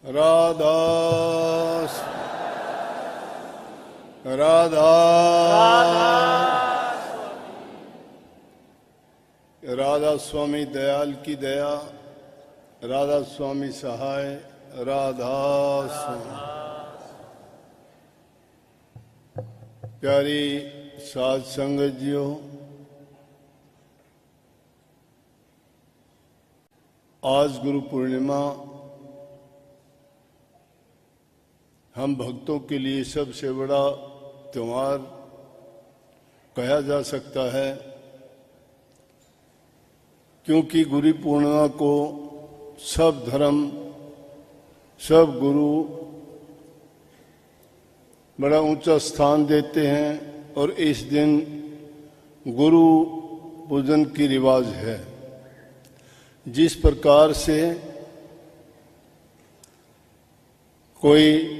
राधा राधा राधा स्वामी दयाल की दया, राधा स्वामी सहाय, राधा स्वामी। प्यारी साध संगत जियो, आज गुरु पूर्णिमा हम भक्तों के लिए सबसे बड़ा त्योहार कहा जा सकता है, क्योंकि गुरु पूर्णिमा को सब धर्म, सब गुरु बड़ा ऊंचा स्थान देते हैं और इस दिन गुरु पूजन की रिवाज है। जिस प्रकार से कोई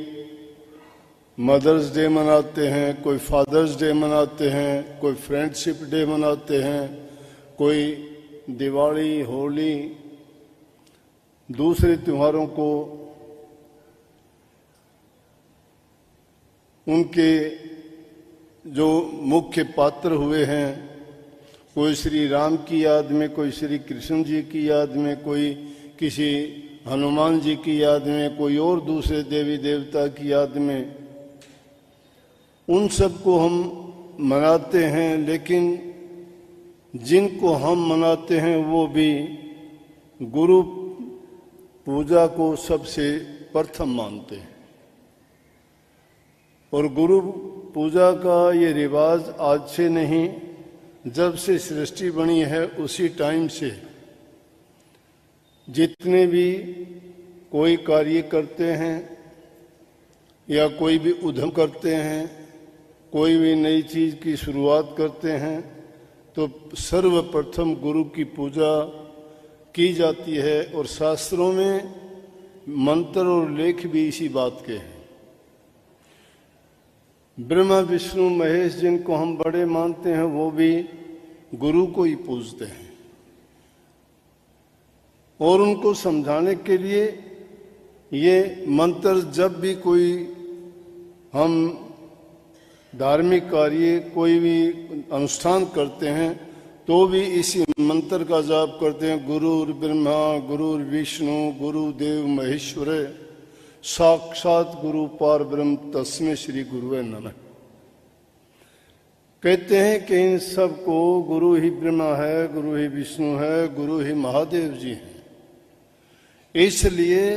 मदर्स डे मनाते हैं, कोई फादर्स डे मनाते हैं, कोई फ्रेंडशिप डे मनाते हैं, कोई दिवाली, होली, दूसरे त्योहारों को उनके जो मुख्य पात्र हुए हैं, कोई श्री राम की याद में, कोई श्री कृष्ण जी की याद में, कोई किसी हनुमान जी की याद में, कोई और दूसरे देवी देवता की याद में, उन सबको हम मनाते हैं। लेकिन जिनको हम मनाते हैं वो भी गुरु पूजा को सबसे प्रथम मानते हैं। और गुरु पूजा का ये रिवाज आज से नहीं, जब से सृष्टि बनी है उसी टाइम से जितने भी कोई कार्य करते हैं या कोई भी उद्यम करते हैं, कोई भी नई चीज की शुरुआत करते हैं, तो सर्वप्रथम गुरु की पूजा की जाती है। और शास्त्रों में मंत्र और लेख भी इसी बात के हैं। ब्रह्मा विष्णु महेश जिनको हम बड़े मानते हैं वो भी गुरु को ही पूजते हैं। और उनको समझाने के लिए ये मंत्र, जब भी कोई हम धार्मिक कार्य, कोई भी अनुष्ठान करते हैं, तो भी इसी मंत्र का जाप करते हैं। गुरुर् ब्रह्मा गुरुर् विष्णु गुरुदेव महेश्वर साक्षात गुरु पार ब्रह्म तस्मै श्री गुरुवे नमः। कहते हैं कि इन सबको गुरु ही ब्रह्मा है, गुरु ही विष्णु है, गुरु ही महादेव जी हैं। इसलिए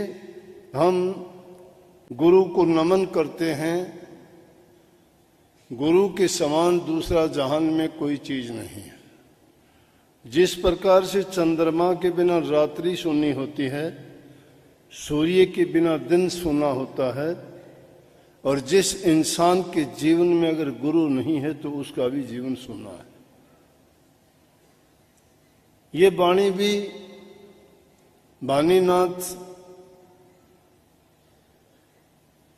हम गुरु को नमन करते हैं। गुरु के समान दूसरा जहान में कोई चीज नहीं है। जिस प्रकार से चंद्रमा के बिना रात्रि सुनी होती है, सूर्य के बिना दिन सुना होता है, और जिस इंसान के जीवन में अगर गुरु नहीं है तो उसका भी जीवन सुना है। ये वाणी भी वाणीनाथ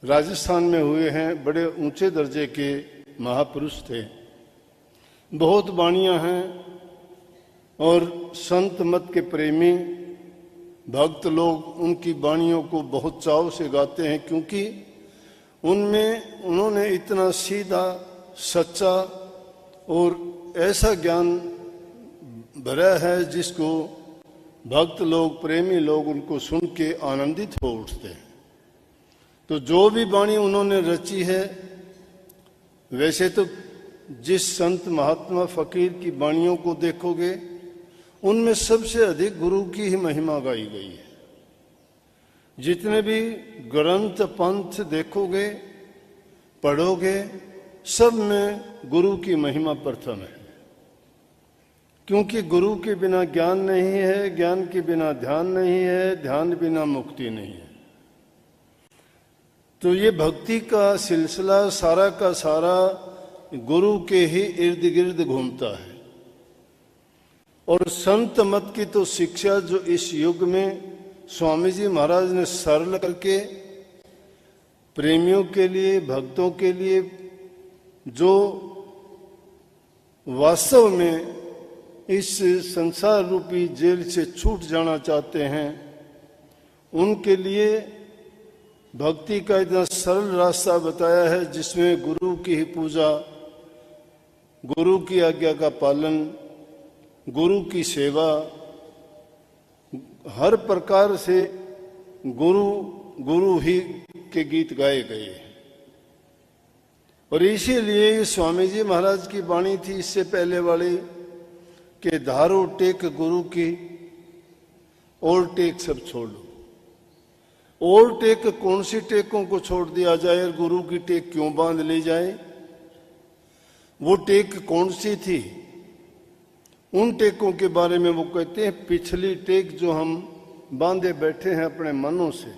राजस्थान में हुए हैं, बड़े ऊंचे दर्जे के महापुरुष थे। बहुत वाणियां हैं और संत मत के प्रेमी भक्त लोग उनकी वाणियों को बहुत चाव से गाते हैं, क्योंकि उनमें उन्होंने इतना सीधा, सच्चा और ऐसा ज्ञान भरा है जिसको भक्त लोग, प्रेमी लोग उनको सुन के आनंदित हो उठते हैं। तो जो भी वाणी उन्होंने रची है, वैसे तो जिस संत महात्मा फकीर की वाणियों को देखोगे उनमें सबसे अधिक गुरु की ही महिमा गाई गई है। जितने भी ग्रंथ पंथ देखोगे, पढ़ोगे, सब में गुरु की महिमा प्रथम है। क्योंकि गुरु के बिना ज्ञान नहीं है, ज्ञान के बिना ध्यान नहीं है, ध्यान बिना मुक्ति नहीं है। तो ये भक्ति का सिलसिला सारा का सारा गुरु के ही इर्द गिर्द घूमता है। और संत मत की तो शिक्षा जो इस युग में स्वामी जी महाराज ने सरल करके प्रेमियों के लिए, भक्तों के लिए, जो वास्तव में इस संसार रूपी जेल से छूट जाना चाहते हैं, उनके लिए भक्ति का इतना सरल रास्ता बताया है जिसमें गुरु की ही पूजा, गुरु की आज्ञा का पालन, गुरु की सेवा, हर प्रकार से गुरु ही के गीत गाए गए। और इसीलिए स्वामी जी महाराज की वाणी थी इससे पहले वाली कि धारो टेक गुरु की, और टेक सब छोड़ लो। और टेक कौन सी टेकों को छोड़ दिया जाए और गुरु की टेक क्यों बांध ली जाए? वो टेक कौन सी थी? उन टेकों के बारे में वो कहते हैं पिछली टेक जो हम बांधे बैठे हैं अपने मनों से,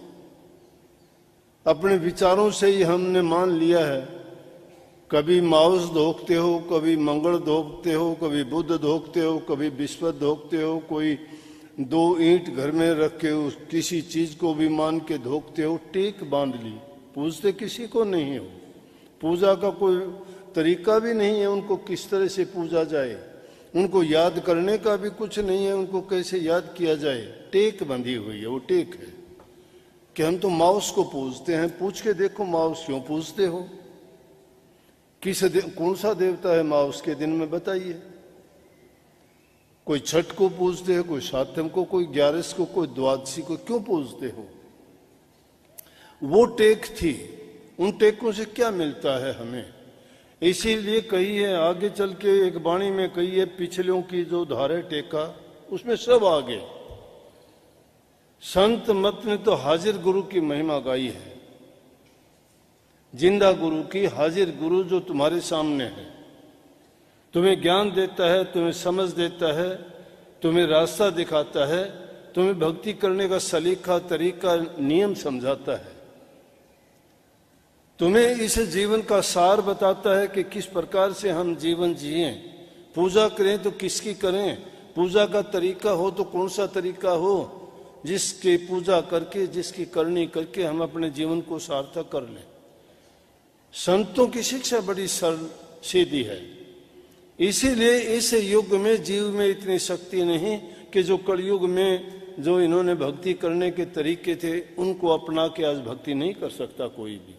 अपने विचारों से ही हमने मान लिया है। कभी माउस धोखते हो, कभी मंगल धोखते हो, कभी बुद्ध धोखते हो, कभी विश्व धोखते हो, कोई 2 ईंट घर में रख के उस किसी चीज को भी मान के धोखते हो। टेक बांध ली, पूजते किसी को नहीं हो, पूजा का कोई तरीका भी नहीं है उनको किस तरह से पूजा जाए, उनको याद करने का भी कुछ नहीं है, उनको कैसे याद किया जाए। टेक बंधी हुई है, वो टेक है कि हम तो माउस को पूजते हैं। पूछ के देखो माउस क्यों पूजते हो, कौन सा देवता है माउस के दिन में बताइए। कोई छठ को पूजते हो, कोई सातम को, कोई 11 को, कोई द्वादशी को, क्यों पूजते हो? वो टेक थी। उन टेकों से क्या मिलता है हमें? इसीलिए कही है आगे चल के एक वाणी में कही है पिछलियों की जो धारे टेका उसमें सब आगे। संत मत ने तो हाजिर गुरु की महिमा गाई है, जिंदा गुरु की, हाजिर गुरु जो तुम्हारे सामने है, तुम्हें ज्ञान देता है, तुम्हें समझ देता है, तुम्हें रास्ता दिखाता है, तुम्हें भक्ति करने का सलीका, तरीका, नियम समझाता है, तुम्हें इस जीवन का सार बताता है कि किस प्रकार से हम जीवन जिए। पूजा करें तो किसकी करें, पूजा का तरीका हो तो कौन सा तरीका हो, जिसकी पूजा करके, जिसकी करनी करके हम अपने जीवन को सार्थक कर लें। संतों की शिक्षा बड़ी सरल सीधी है। इसीलिए इस युग में जीव में इतनी शक्ति नहीं कि जो कलयुग में जो इन्होंने भक्ति करने के तरीके थे उनको अपना के आज भक्ति नहीं कर सकता कोई भी।